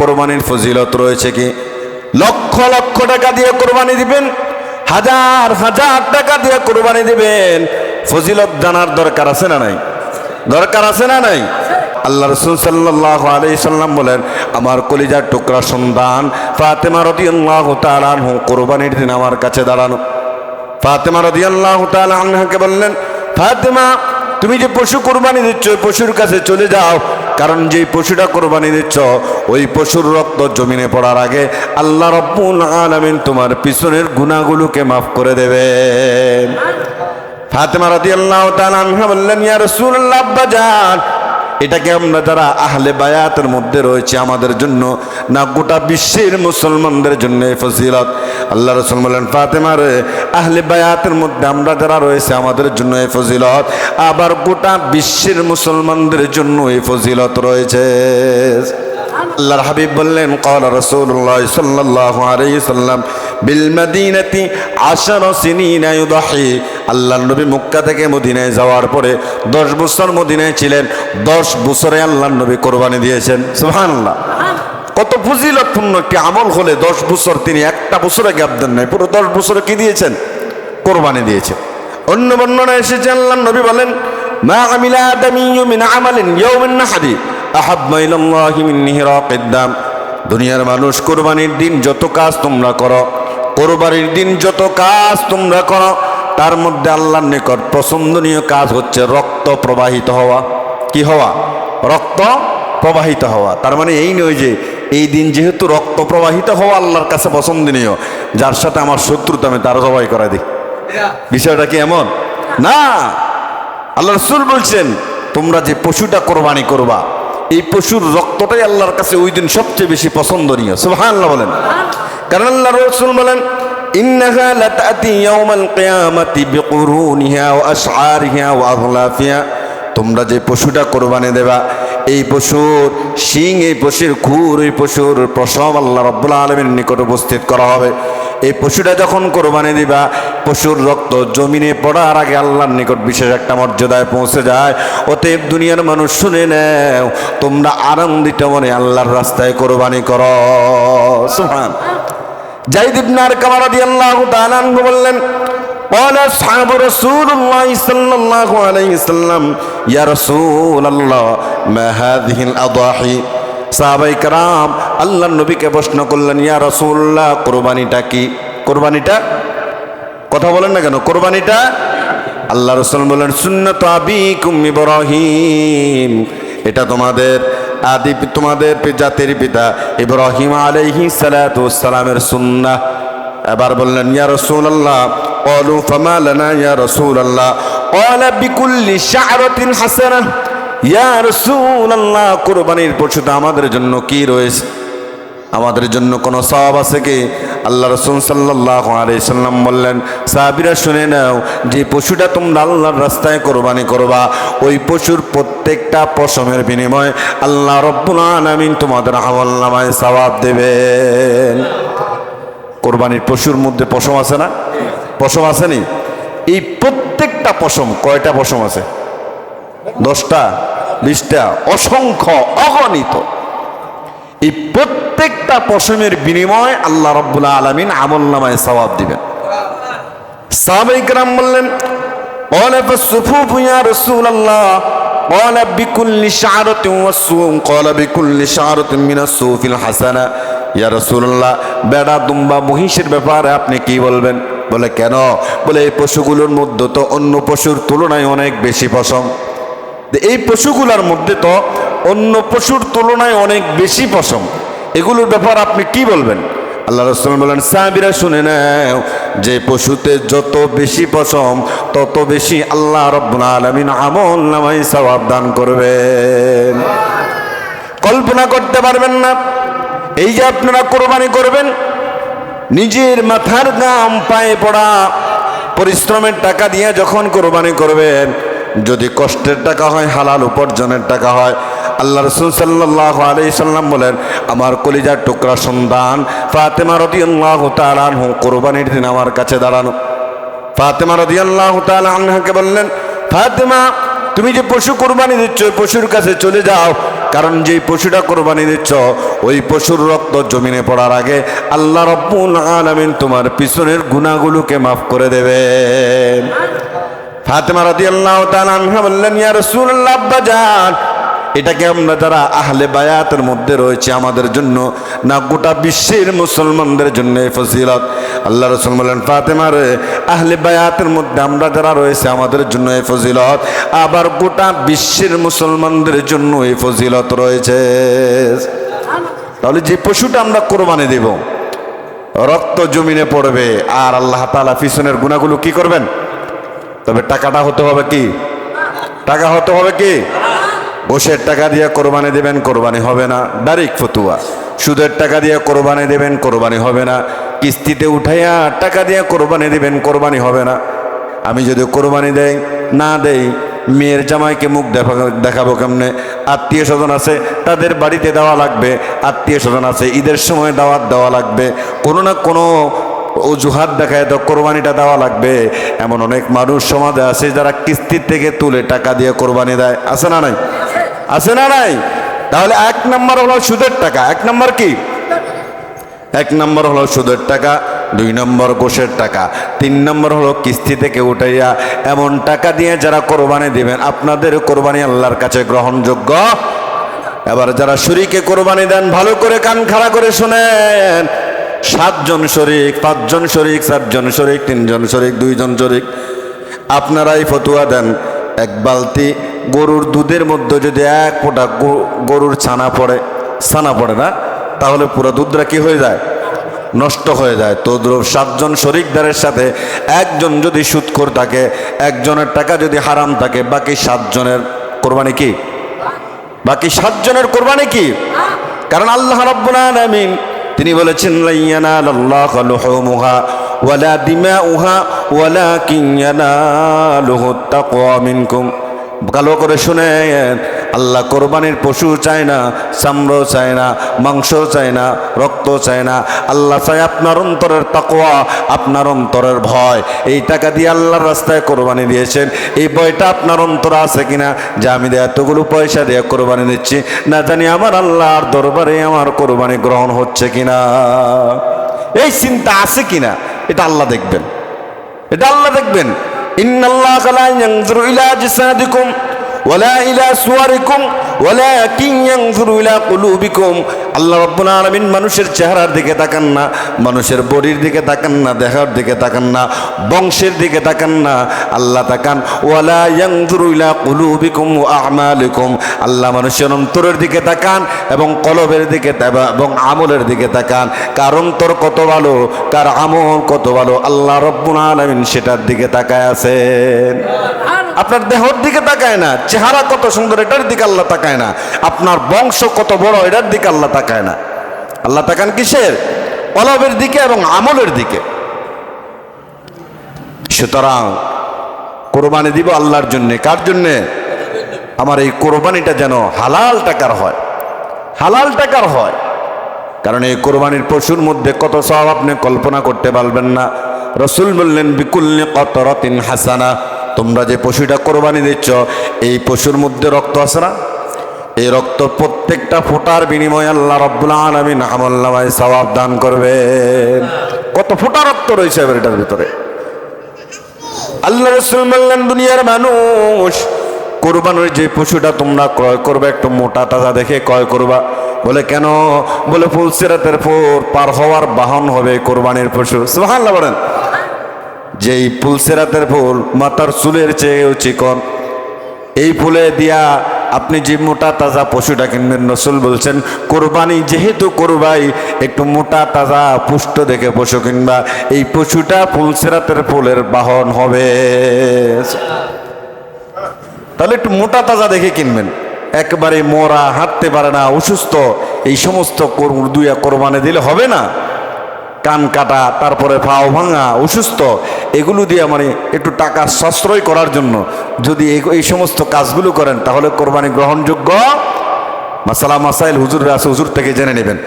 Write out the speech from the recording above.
কোরবানির ফজিলত রয়েছে কি? লক্ষ লক্ষ টাকা দিয়ে কোরবানি দিবেন, হাজার হাজার টাকা দিয়ে কোরবানি দিবেন, ফজিলত জানার দরকার আছে না নাই? দরকার আছে না নাই? আল্লাহ রাসূল সাল্লাল্লাহু আলাইহি সাল্লাম বলেন, আমার কলিজার টুকরা সন্তান ফাতেমা রাদিয়াল্লাহু তাআলা আনহা কোরবানির দিন আমার কাছে দাঁড়ানো। ফাতেমা রাদিয়াল্লাহু তাআলা আনহাকে বললেন, ফাতেমা তুমি যে পশু কোরবানি দিচ্ছ ওই পশুর কাছে চলে যাও, কারণ যেই পশুটা কোরবানি দিচ্ছ ওই পশুর রক্ত জমিনে পড়ার আগে আল্লাহ রাব্বুল আলামিন তোমার পিছনের গুনাহগুলোকে মাফ করে দেবেন। ফাতেমা রাদিয়াল্লাহু তাআলা আনহা বললেন, ইয়া রাসূলুল্লাহ আব্বাজান, এটাকে আমরা যারা আহলে বায়াতের মধ্যে রয়েছে আমাদের জন্য না গোটা বিশ্বের মুসলমানদের জন্য এই ফজিলত? আল্লাহ রাসূল বলেন, ফাতেমা রে, আহলে বায়াতের মধ্যে আমরা যারা রয়েছে আমাদের জন্য এই ফজিলত, আবার গোটা বিশ্বের মুসলমানদের জন্য এই ফজিলত রয়েছে। আল্লাহর হাবিব বললেন, ক্বালা রাসূলুল্লাহ সাল্লাল্লাহু আলাইহি সাল্লাম বিল মাদিনাতি 10 সিনিনা ইউদাহি। আল্লাহর নবী মক্কা থেকে মদিনায় যাওয়ার পরে 10 বছর মদিনায় ছিলেন, 10 বছরে আল্লাহর নবী কোরবানি দিয়েছেন। সুবহানাল্লাহ, কত ফজিলতপূর্ণ একটি আমল হলে 10 বছর তিনি একটা বছরে গ্যাপ দেন নাই, পুরো 10 বছরে কি দিয়েছেন? কোরবানি দিয়েছেন। অন্য বর্ণনায় এসেছে আল্লাহর নবী বলেন, মা আমিলা আদামিয়্যু মিন আমালিন ইয়াউমিন নাহরি আহাব্বা ইলাল্লাহি মিন ইহরাকিদ দাম। দুনিয়ার মানুষ কোরবানির দিন যত কাজ তোমরা করো, কোরবানির দিন যত কাজ তোমরা করো, তার মধ্যে আল্লাহর নিকট পছন্দনীয় কাজ হচ্ছে রক্ত প্রবাহিত হওয়া। কি হওয়া? রক্ত প্রবাহিত হওয়া। তার মানে এই নয় যে এই দিন যেহেতু রক্ত প্রবাহিত হওয়া আল্লাহর কাছে পছন্দনীয়, যার সাথে আমার শত্রুতা আমি তার জবাই করা দিই। বিষয়টা কি এমন না? আল্লাহ রাসূল বলছেন, তোমরা যে পশুটা কোরবানি করবা এই পশুর রক্তটাই আল্লাহর কাছে ওই দিন সবচেয়ে বেশি পছন্দনীয়। সুবহানাল্লাহ বলেন। কারণ আল্লাহ রাসূল বলেন, ইন্নাহা লাতাতি ইয়াউমাল কিয়ামাতি বিকুরুনিহা ওয়া আশআরিহা ওয়া আগলাফিহা। তোমরা যে পশুটা কোরবানি দেবা এই পশুর শিং, এই পশুর খুর, এই পশুর প্রসব আল্লাহ রাব্বুল আলামিনের নিকট উপস্থিত করা হবে। এই পশুটা যখন কোরবানি দিবা পশুর রক্ত জমিনে পড়ার আগে আল্লাহর নিকট বিশেষ একটা মর্যাদায় পৌঁছে যায়। অতএব দুনিয়ার মানুষ শুনে নাও, তোমরা আনন্দিত মনে আল্লাহর রাস্তায় কোরবানি করো। সুবহান। যায়েদ ইবনে আরকাম রাদিয়াল্লাহু তাআলা আনহু বললেন, قال أصحاب رسول الله صلى الله عليه وسلم يا رسول الله ما هذه الأضاحي। সাহাবায়ে কেরাম আল্লাহর নবীকে প্রশ্ন করলেন, ইয়া রাসূলুল্লাহ কুরবানিটা কি? কুরবানিটা কথা বলেন না কেন? কুরবানিটা? আল্লাহ রাসূল বলেন, সুন্নাতু আবিকুম ইব্রাহিম। এটা তোমাদের আদি, তোমাদের জাতির পিতা ইব্রাহিম আলাইহিস সালাতু ওয়াস সালামের সুন্নাহ। এবার বললেন, ইয়া রাসূলুল্লাহ ক্বালু ফামা লানা ইয়া রাসূলুল্লাহ ক্বালা বিকুল্লি শা'রাতিন হাসানাহ। ইয়া রাসূলুল্লাহ কুরবানির পশুটা আমাদের জন্য কি রয়েছে? আমাদের জন্য কোনো সওয়াব আছে কি? আল্লাহ রাসূল সাল্লাল্লাহু আলাইহি সাল্লাম বললেন, সাহাবীরা শুনে নাও, যে পশুটা তোমরা আল্লাহর রাস্তায় কোরবানি করবা ওই পশুর প্রত্যেকটা পশমের বিনিময়ে আল্লাহ রাব্বুল আলামিন তোমাদের আমলনামায় সওয়াব দেবেন। কোরবানির পশুর মধ্যে পশম আছে না? পশম আছে নি? এই প্রত্যেকটা পশম, কয়টা পশম আছে? 10টা, 20টা, অসংখ্য, অগণিত। এই প্রত্যেকটা পশমের বিনিময়ে আল্লাহ রাব্বুল আলামিন আমলনামায় সওয়াব দিবেন। সাহাবায়ে কেরাম বললেন, ক্বালা ফাসসুফুফু ইয়া রাসূলুল্লাহ ক্বালা বিকুল্লি শা'রাতিন ওয়াসসুম ক্বালা বিকুল্লি শা'রাতিন মিনাস সুফিল হাসানা। ইয়া রাসূলুল্লাহ বেড়া, দুম্বা, মহিষের ব্যাপারে আপনি কি বলবেন? বলে কেন? বলে এই পশুগুলোর মধ্যে তো অন্য পশুর তুলনায় অনেক বেশি পশম। এই পশুগুলোর মধ্যে তো অন্য পশুর তুলনায় অনেক বেশি পশম, এগুলোর ব্যাপার আপনি কি বলবেন? আল্লাহ রাসূল বলেন, সাহাবীরা শুনে নাও, যে পশুতে যত বেশি পশম তত বেশি আল্লাহ রাব্বুল আলামিন আমলনামায় সওয়াব দান করবেন। কল্পনা করতে পারবেন না, এই যে আপনারা কোরবানি করবেন, নিজের মাথার ঘাম পায়ে পড়া পরিশ্রমের টাকা দিয়ে যখন কোরবানি করবেন, যদি কষ্টের টাকা হয়, হালাল উপার্জনের টাকা হয়, আল্লাহ রাসূল সাল্লাল্লাহু আলাইহি সাল্লাম বলেন, আমার কলিজার টুকরা সন্তান ফাতেমা রাদিয়াল্লাহু তাআলা আনহা কোরবানির দিন আমার কাছে দাঁড়ানো। ফাতেমা রাদিয়াল্লাহু তাআলা আনহাকে বললেন, ফাতেমা তুমি যে পশু কোরবানি দিচ্ছ পশুর কাছে চলে যাও, কারণ যেই পশুটা কোরবানি দিচ্ছ ওই পশুর রক্ত জমিনে পড়ার আগে আল্লাহ রাব্বুল আলামিন তোমার পিছনের গুনাহগুলোকে মাফ করে দেবেন। ফাতেমা রাদিয়াল্লাহু তাআলা আনহা বললেন, ইয়া রাসূলুল্লাহ, আব্বাজান, এটাকে আমরা যারা আহলে বায়াতের মধ্যে রয়েছে আমাদের জন্য না গোটা বিশ্বের মুসলমানদের জন্য এই ফজিলত? আল্লাহ রাসূল বললেন, ফাতেমা রে, আহলে বায়াতের মধ্যে আমরা যারা রয়েছে আমাদের জন্য এই ফজিলত, আবার গোটা বিশ্বের মুসলমানদের জন্য এই ফজিলত রয়েছে। তাহলে যে পশুটা আমরা কোরবানি দেব রক্ত জমিনে পড়বে আর আল্লাহ তাআলা পিছনের গুনাহগুলো কি করবেন? তবে টাকাটা হতে হবে কি? টাকা হতে হবে কি? ঘোষের টাকা দিয়ে কোরবানি দেবেন, কোরবানি হবে না। ডাইরেক্ট ফতুয়া। সুদের টাকা দিয়ে কোরবানি দেবেন, কোরবানি হবে না। কিস্তিতে উঠাইয়া টাকা দিয়ে কোরবানি দেবেন, কোরবানি হবে না। আমি যদি কোরবানি দেই না দেই, মেয়ের জামাইকে মুখ দেখাবো কেমনে? আত্মীয় স্বজন আছে তাদের বাড়িতে দেওয়া লাগবে, আত্মীয় স্বজন আছে ঈদের সময় দাওয়াত দেওয়া লাগবে, কোনো না কোনো অজুহাত দেখায় তো কোরবানিটা দেওয়া লাগবে। এমন অনেক মানুষ সমাজে আছে যারা কিস্তির থেকে তুলে টাকা দিয়ে কোরবানি দেয়, আছে না নাই? আছে না নাই? তাহলে এক নম্বর হলো সুদের টাকা। এক নম্বর কি? এক নম্বর হলো সুদের টাকা, দুই নম্বর ঘোষের টাকা, তিন নম্বর হলো কিস্তি থেকে উঠাইয়া এমন টাকা দিয়ে যারা কোরবানি দিবেন আপনাদের কোরবানি আল্লাহর কাছে গ্রহণযোগ্য। এবার যারা শরীকে কোরবানি দেন ভালো করে কান খাড়া করে শুনেন। 7 জন শরিক, 5 জন শরিক, 4 জন শরিক, 3 জন শরিক, 2 জন শরিক, আপনারাই ফতুয়া দেন। এক বালতি গরুর দুধের মধ্যে যদি এক ফোঁটা গরুর ছানা পড়ে না, তাহলে পুরো দুধটা কি হয়ে যায়? নষ্ট হয়ে যায়। তো 7 জন শরিকদারের সাথে একজন যদি সুদখোর থাকে, একজনের টাকা যদি হারাম থাকে, বাকি 7 জনের কোরবানি কি? বাকি 7 জনের কোরবানি কি? কারণ আল্লাহ রাব্বুল আলামিন তিনি বলেছেন, লা ইয়ানালাল্লাহু লুহুমুহা ওয়ালা দিমাউহা ওয়ালাকিন ইয়ানালুহুত তাকওয়া মিনকুম। ভালো করে শুনেন, আল্লাহ কোরবানির পশু চায় না, চামড়া চায় না, মাংস চায় না, রক্ত চায় না। আল্লাহ চায় আপনার অন্তরের তাকওয়া, আপনার অন্তরের ভয়। এই টাকা দিয়ে আল্লাহর রাস্তায় কোরবানি দিয়েছেন, এই ভয়টা আপনার অন্তরে আছে কিনা যে আমি এতগুলো পয়সা দিয়ে কোরবানি দিচ্ছি, না জানি আমার আল্লাহর দরবারে আমার কোরবানি গ্রহণ হচ্ছে কিনা, এই চিন্তা আছে কিনা, এটা আল্লাহ দেখবেন। এটা আল্লাহ দেখবেন। ইন্নাল্লাহা লা ইয়ানজুরু ইলা আজসাদিকুম ওয়ালা ইলা সুওয়ারিকুম ওয়ালাকিন ইয়ানজুরু ইলা কুলুবিকুম। আল্লাহ রাব্বুল আলামিন মানুষের চেহারার দিকে তাকান না, মানুষের বডির দিকে তাকান না, দেহের দিকে তাকান না, বংশের দিকে তাকান না। আল্লাহ তাকান ওয়ালা ইয়ানজুরু ইলা কুলুবিকুম ওয়া আ'মালিকুম। আল্লাহ মানুষের অন্তরের দিকে তাকান এবং কলবের দিকে এবং আমলের দিকে তাকান। কার অন্তর কত ভালো, কার আমল কত ভালো, আল্লাহ রাব্বুল আলামিন সেটার দিকে তাকায় আছেন। আপনার দেহর দিকে তাকায় না, চেহারা কত সুন্দর এটার দিকে আল্লাহ তাকায় না, আপনার বংশ কত বড় এটার দিকে আল্লাহ তাকায় না। আল্লাহ তাকান কিসের? কলবের দিকে এবং আমলের দিকে। সুতরাং কোরবানি দিব আল্লাহর জন্য। কার জন্যে? আমার এই কোরবানিটা যেন হালাল টাকার হয়, হালাল টাকার হয়। কারণ এই কোরবানির পশুর মধ্যে কত সওয়াব আপনি কল্পনা করতে পারবেন না। রাসূল বললেন, বিকুল্লি কতরাতিন হাসানা। তোমরা যে পশুটা কোরবানি দিচ্ছ এই পশুর মধ্যে রক্ত আছে না, এই রক্ত প্রত্যেকটা ফোঁটার বিনিময়ে আল্লাহ রাব্বুল আলামিন আমলনামায় সওয়াব দান করবেন। কত ফোঁটা রক্ত রয়েছে এটার ভিতরে। আল্লাহ রাসূল বললেন, দুনিয়ার মানুষ কোরবানির যে পশুটা তোমরা ক্রয় করবে একটু মোটা তাজা দেখে ক্রয় করবা। বলে কেন? বলে ফুলসিরাতের পর পার হওয়ার বাহন হবে কোরবানির পশু। সুবহানাল্লাহ বলেন। যেই ফুলসিরাতের ফুল মাথার চুলের চেয়েও চিকন, এই ফুলে দিয়া আপনি যে মোটা তাজা পশুটা কিনবেন, রাসূল বলছেন কোরবানি যেহেতু করবাই একটু মোটা তাজা পুষ্ট দেখে পশু কিনবা। এই পশুটা ফুলসিরাতের ফুলের বাহন হবে। তাহলে একটু মোটা তাজা দেখে কিনবেন। একবারে মরা, হাঁটতে পারে না, অসুস্থ, এই সমস্ত দুইয়া কোরবানি দিলে হবে না। কান কাটা, তারপরে পাও ভাঙা, অসুস্থ, এগুলো দিয়ে মানে একটু টাকা সাশ্রয় করার জন্য যদি এই সমস্ত কাজগুলো করেন তাহলে কোরবানি গ্রহণযোগ্য। মাসালা মাসাইল হুজুর আছে, হুজুর থেকে জেনে নেবেন।